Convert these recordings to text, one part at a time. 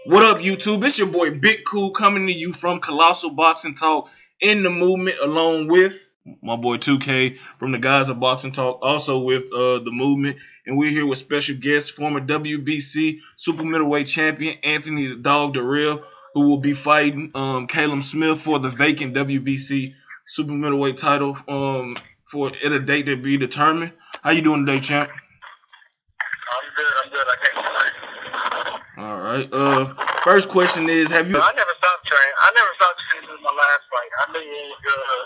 What up, YouTube? It's your boy Big Kool coming to you from Colossal Boxing Talk in the movement, along with my boy 2K from the guys of Boxing Talk, also with the movement. And we're here with special guest, former WBC super middleweight champion Anthony the Dog Dirrell, who will be fighting Callum Smith for the vacant WBC super middleweight title for at a date to be determined. How you doing today, champ? I'm good. I can't complain. All right. First question is, have you? I never stopped training. Since my last fight. I knew you was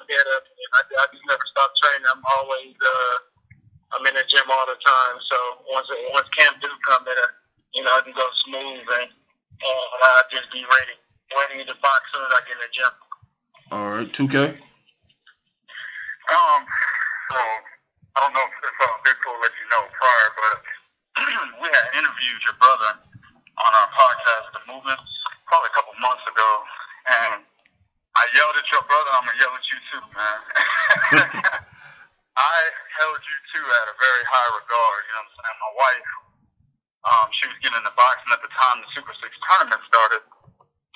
get up, and I just never stopped training. I'm in the gym all the time. So once camp do come, I can go smooth and I'll just be ready to box as soon as I get in the gym. All right, 2K. So I don't know if Big Kool let you know prior, but we had interviewed your brother on our podcast, The Müvment, probably a couple months ago, and I yelled at your brother. I'm gonna yell at you too, man. I held you two at a very high regard. You know what I'm saying? My wife, she was getting into boxing at the time the Super 6 tournament started.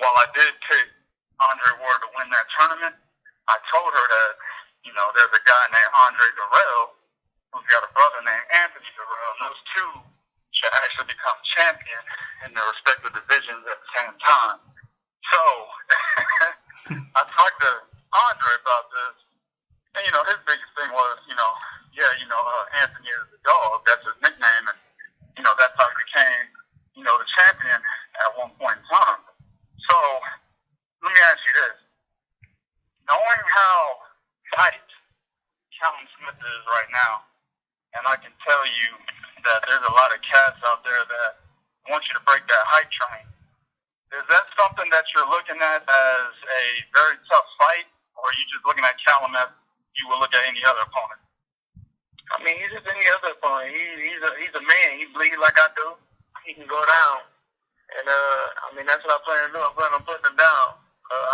While I did pick Andre Ward to win that tournament, I told her that, there's a guy named Andre Dirrell who's got a brother named Anthony Dirrell, and those two should actually become champion in their respective divisions at the same time. So I talked to Andre about this, and his biggest thing was, Anthony is the dog. That's his nickname, and that's how he became, the champion at one point in time. So let me ask you this: knowing how tight Callum Smith is right now, and I can tell you that there's a lot of cats out there that want you to break that height train. Is that something that you're looking at as a very tough fight, or are you just looking at Callum as you would look at any other opponent? I mean, he's just any other opponent. He's a man. He bleeds like I do. He can go down. And, that's what I plan to do. I plan on putting him down,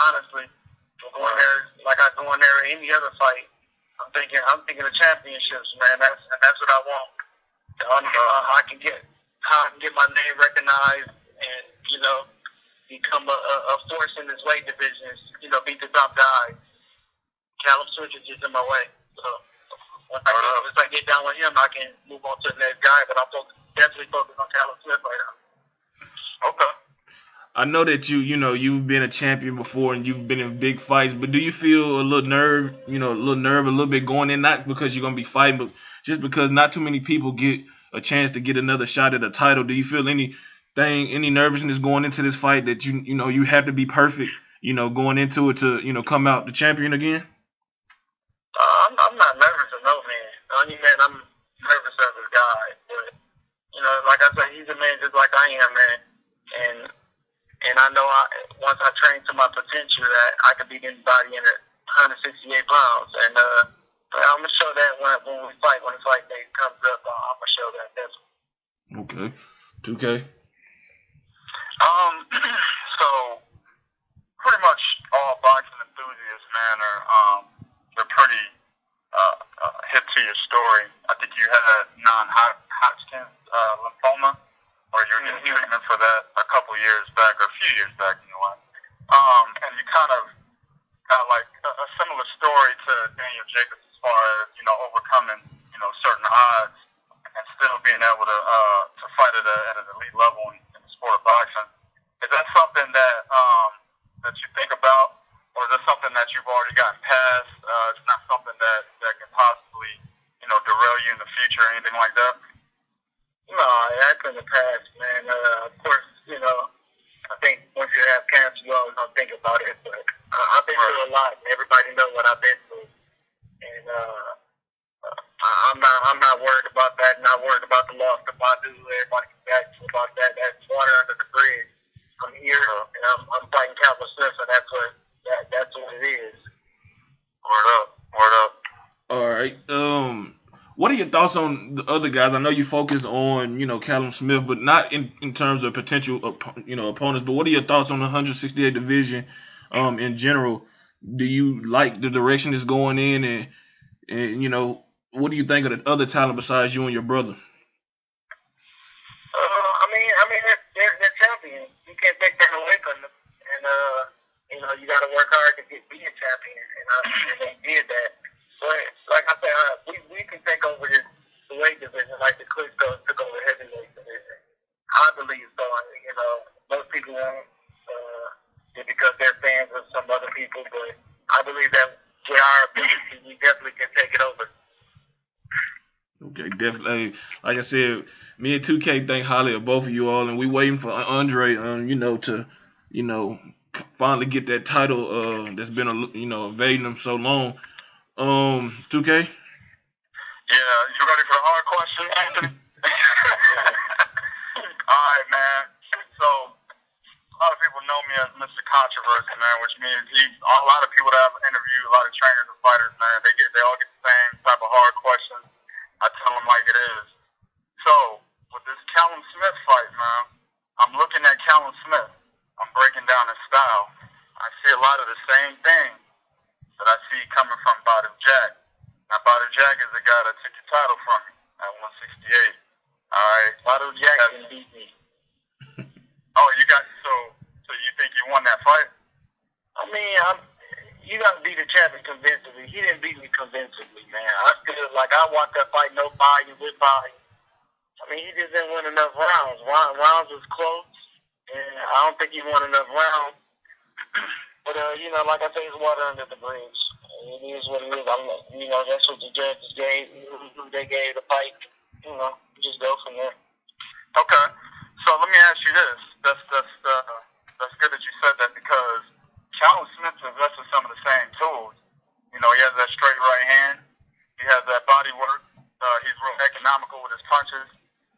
honestly. Going there like I go in there in any other fight. I'm thinking of championships, man. That's what I want. I can get my name recognized and, become a force in this weight division, beat the top guys. Callum Smith is just in my way. So once I get down with him, I can move on to the next guy, but I'm definitely focused on Callum Smith right now. Okay. I know that you've been a champion before and you've been in big fights, but do you feel a little nerve, a little bit going in, not because you're going to be fighting, but just because not too many people get a chance to get another shot at a title? Do you feel any nervousness going into this fight that you have to be perfect, going into it to, come out the champion again? I'm not nervous of no man. The only man I'm nervous of is God. But, like I said, he's a man just like I am, man. And I know once I train to my potential that I could beat anybody in at 168 pounds. And I'm going to show that when we fight, when the fight day comes up, I'm going to show that. That's okay. 2K? So pretty much all boxing enthusiasts, man, they're pretty hip to your story. I think you had non-Hodgkin's lymphoma, or you were getting treatment for that a couple years back, or a few years back anyway. And you kind of got like a similar story to Daniel Jacobs as far as, overcoming, certain odds and still being able to fight at an elite level in the sport of boxing. Is that something that you think about, or is it something that you've already gotten past? It's not something that can possibly, derail you in the future or anything like that? No, that's in the past, man. Of course, I think once you have cancer, you always don't think about it. But I've been through a lot, and everybody knows what I've been through. And I'm not worried about that. Not worried about the loss of Badu. Everybody can back to about that. That's water under the bridge. I'm here, and I'm fighting Callum Smith, and that's what it is. Word up. All right. What are your thoughts on the other guys? I know you focus on, Callum Smith, but not in terms of potential, opponents. But what are your thoughts on the 168 division, in general? Do you like the direction it's going in, and what do you think of the other talent besides you and your brother? I mean, they're champions. You can't take that to them just because they're fans of some other people. But I believe that with our ability, we definitely can take it over. Okay, definitely. Like I said, me and 2K think highly of both of you all, and we waiting for Andre, to, finally get that title that's been, evading him so long. 2K. Yeah, you ready for the hard question, Anthony? All right, man. So, a lot of people know me as Mr. Controversy, man, which means a lot of people that I've interviewed, a lot of trainers and fighters, man, they all get the same type of hard questions. I tell them like it is. So, with this Callum Smith fight, man, I'm looking at Callum Smith. I'm breaking down his style. I see a lot of the same things that I see coming from Badu Jack. Now, Badu Jack is the guy that took the title from me at 168. All right, Badu Jack can beat me. Oh, so you think you won that fight? I mean, you got to beat the champion convincingly. He didn't beat me convincingly, man. I feel like I watched that fight, no volume, with volume. I mean, he just didn't win enough rounds. Rounds was close, and I don't think he won enough rounds. But, like I say, it's water under the bridge. It is what it is. That's what the judges gave. Who they gave the fight. Just go from there. Okay. So let me ask you this. That's good that you said that because Callum Smith possesses some of the same tools. He has that straight right hand. He has that body work. He's real economical with his punches.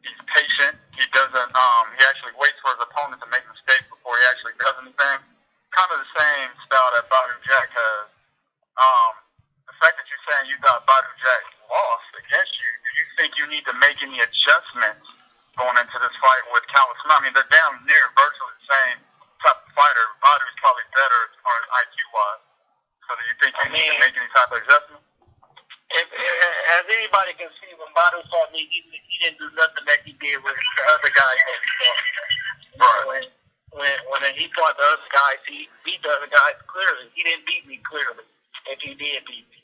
He's patient. He doesn't. He actually waits for his opponent to make mistakes before he actually does anything. Kind of the same style that Badu Jack has. The fact that you're saying you thought Badu Jack lost against you, do you think you need to make any adjustments going into this fight with Callum Smith? I mean, they're damn near virtually the same type of fighter. Badu's probably better as far as IQ-wise. So do you think you need to make any type of adjustment? As anybody can see, when Badu fought me, he didn't do nothing that he did with the other guys that he fought. Right. When he fought the other guys, he beat the other guys clearly. He didn't beat me clearly. If he did beat me,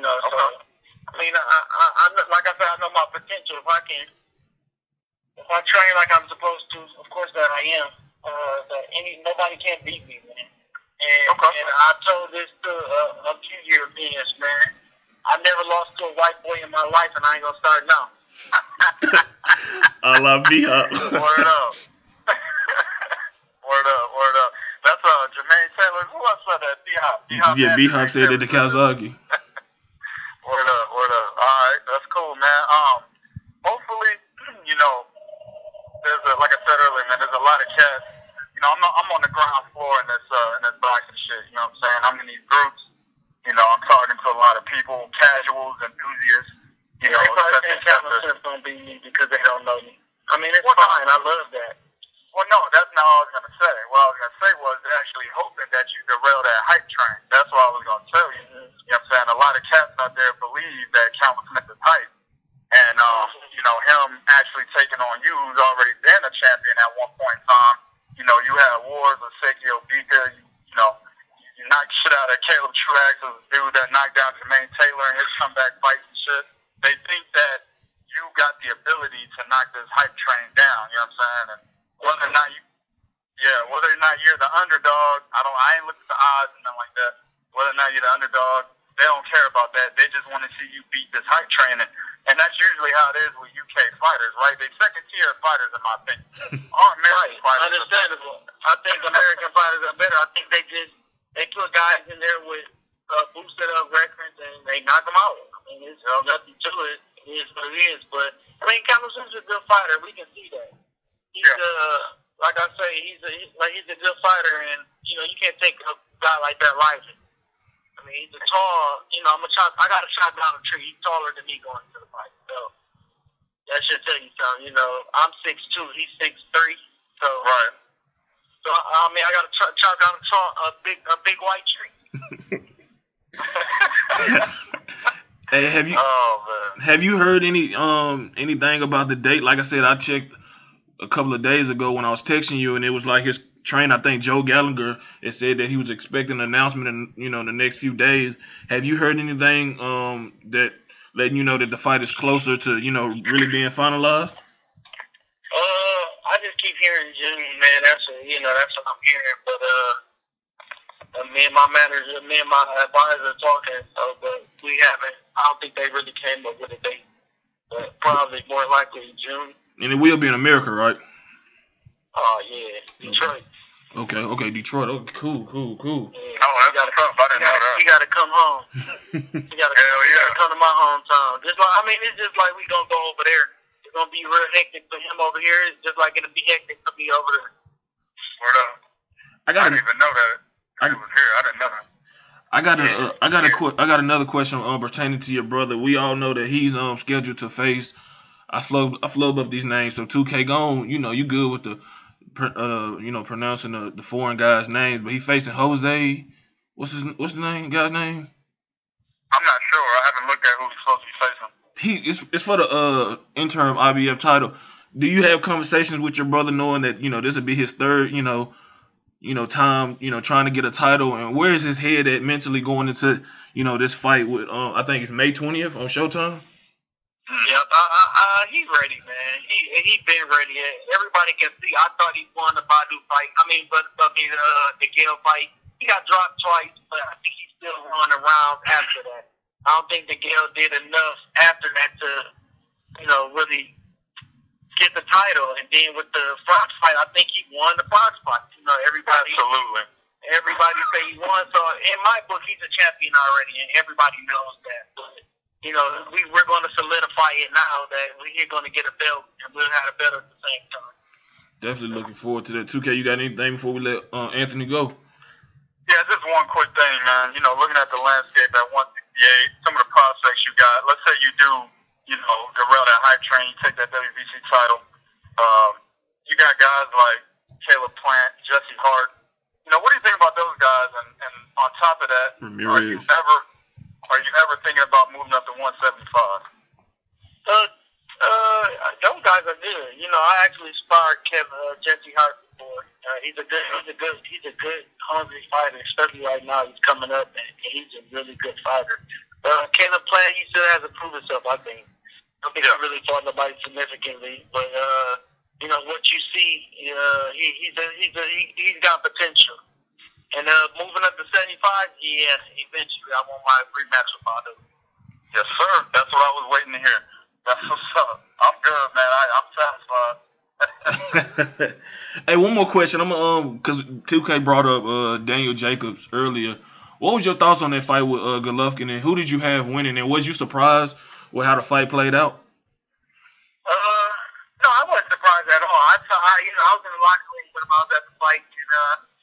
so I mean, I like I said, I know my potential. If I train like I'm supposed to, of course that I am. Nobody can beat me, man. And I told this to a few Europeans, man. I never lost to a white boy in my life, and I ain't gonna start now. I love B-Hop. Word up. Word up. That's Jermaine Taylor. Who else said that? B-Hop. Yeah, B-Hop said it to Kazaki. Word up. All right, that's cool, man. Hopefully, there's like I said earlier, man. There's a lot of cats. I'm on the ground floor in this boxing shit. You know what I'm saying? I'm in these groups. I'm talking to a lot of people, casuals, enthusiasts. They probably think Callum Smith gonna beat me because they don't know me. I mean, it's fine. I love that. Well, no, that's not all I was going to say. What I was going to say was actually hoping that you derail that hype train. That's what I was going to tell you. You know what I'm saying? A lot of cats out there believe that Callum Smith is hype. And, him actually taking on you, who's already been a champion at one point in time. You had wars with Sekio Bika. You knocked shit out of Caleb Truax, who's the dude that knocked down Jermaine Taylor in his comeback fights and shit. They think that you got the ability to knock this hype train down. You know what I'm saying? And whether or not you're the underdog, I ain't looked at the odds and nothing like that. Whether or not you're the underdog, they don't care about that. They just want to see you beat this hype train, and that's usually how it is with UK fighters, right? They second tier fighters, in my opinion. American fighters. Understandable. I think American fighters are better. I think they put guys in there with boosted up records and they knock them out. I mean, there's nothing to it. It is what it is. But I mean, Callum Smith's a good fighter. We can see that. He's like I say, he's a good fighter, and you can't take a guy like that lightly. I mean, he's a tall. I got to chop down a tree. He's taller than me going into the fight, so that should tell you something. I'm 6'2", he's 6'3", so right. So I mean, I got to chop down a big white tree. Hey, have you heard anything about the date? Like I said, I checked a couple of days ago when I was texting you, and it was like his trainer, I think Joe Gallagher, it said that he was expecting an announcement in the next few days. Have you heard anything that letting you know that the fight is closer to really being finalized? I just keep hearing June, man. That's that's what I'm hearing. But me and my manager, me and my advisor talking, so but we haven't. I don't think they really came up with a date, but probably more likely June. And it will be in America, right? Oh yeah, Detroit. Okay, Detroit. Okay, cool. Yeah. Oh, that's tough. I didn't know that. You gotta come home. You gotta come to my hometown. It's just like we gonna go over there. It's gonna be real hectic for him over here. It's just like it'll be hectic for me over there. Word up. I didn't even know that. I was here. I didn't know that. I got another question pertaining to your brother. We all know that he's scheduled to face. I flub up these names. So 2K gone. You good with the pronouncing the foreign guys' names, but he facing Jose. What's the guy's name? I'm not sure. I haven't looked at who he's supposed to be facing. It's for the interim IBF title. Do you have conversations with your brother knowing that this would be his third time trying to get a title, and where is his head at mentally going into this fight with I think it's May 20th on Showtime? Yep, he's ready, man. He been ready. Everybody can see. I thought he won the Badu fight. The Gale fight. He got dropped twice, but I think he still won a round after that. I don't think the Gale did enough after that to, really get the title. And then with the Fox fight, I think he won the Fox fight. Everybody say he won. So in my book, he's a champion already, and everybody knows that. But we're going to solidify it now that we're going to get a belt, and we'll have a belt at the same time. Definitely looking forward to that. 2K, you got anything before we let Anthony go? Yeah, just one quick thing, man. Looking at the landscape at 168, some of the prospects you got. Let's say you do, Dirrell that hype train, take that WBC title. You got guys like Caleb Plant, Jesse Hart. What do you think about those guys? And on top of that, Ramirez. Are you ever thinking about moving up to 175? Those guys are good. I actually sparred Jesse Hart before. He's a good hungry fighter, especially right now. He's coming up, and he's a really good fighter. Caleb Plant, he still has to prove himself, I think. I don't think he really fought nobody significantly, but what you see, he's got potential. And moving up to 75, yeah, eventually I want my rematch with Badu. Yes, sir. That's what I was waiting to hear. That's what's up. I'm good, man. I'm satisfied. Hey, one more question. Because 2K brought up Daniel Jacobs earlier. What was your thoughts on that fight with Golovkin, and who did you have winning? And was you surprised with how the fight played out? No, I wasn't surprised at all. I was in the locker room when I was at the fight, and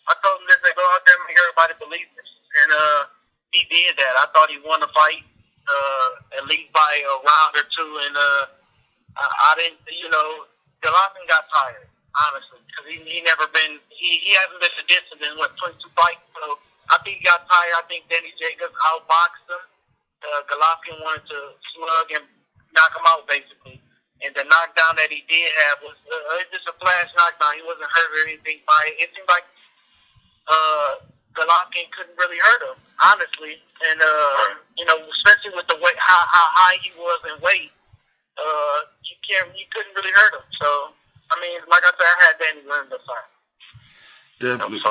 I told him to go out there and make everybody believe this. And he did that. I thought he won the fight, at least by a round or two. And I didn't, Golovkin got tired, honestly, because he hasn't been sadistic in 22 fights. So I think he got tired. I think Danny Jacobs outboxed him. Golovkin wanted to slug and knock him out, basically. And the knockdown that he did have was just a flash knockdown. He wasn't hurt or anything by it. It seemed like Golovkin couldn't really hurt him, honestly. And, especially with the weight, how high he was in weight, you couldn't really hurt him. So, like I said, I had Danny winning the fight. Definitely.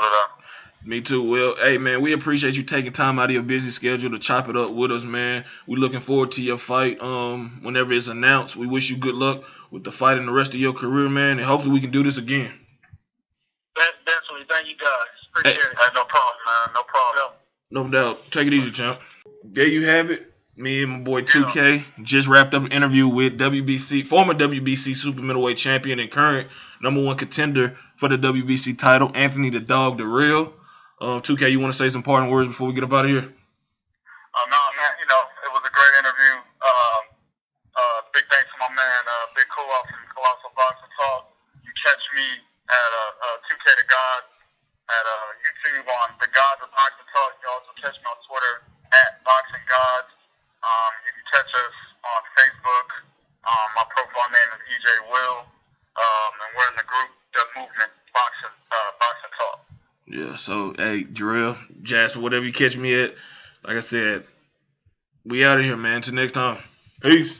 Me too. Well, hey, man, we appreciate you taking time out of your busy schedule to chop it up with us, man. We're looking forward to your fight whenever it's announced. We wish you good luck with the fight and the rest of your career, man, and hopefully we can do this again. Definitely. Thank you, guys. Appreciate it. No problem, man. No problem. No doubt. Take it easy, champ. There you have it. Me and my boy 2K just wrapped up an interview with former WBC super middleweight champion and current #1 contender for the WBC title, Anthony the Dog Dirrell. 2K, you want to say some parting words before we get up out of here? No, man. It was a great interview. Big thanks to my man, Big Kool from Colossal Boxing Talk. You catch me at 2K to God at YouTube on The Gods of Boxing Talk. You can also catch me on Twitter at Boxing Gods. You can catch us on Facebook. My profile name is EJ Will, and we're in the group, The Müvment Boxing Talk. Yeah, so, hey, Dirrell, Jasper, whatever you catch me at, like I said, we out of here, man. Till next time. Peace.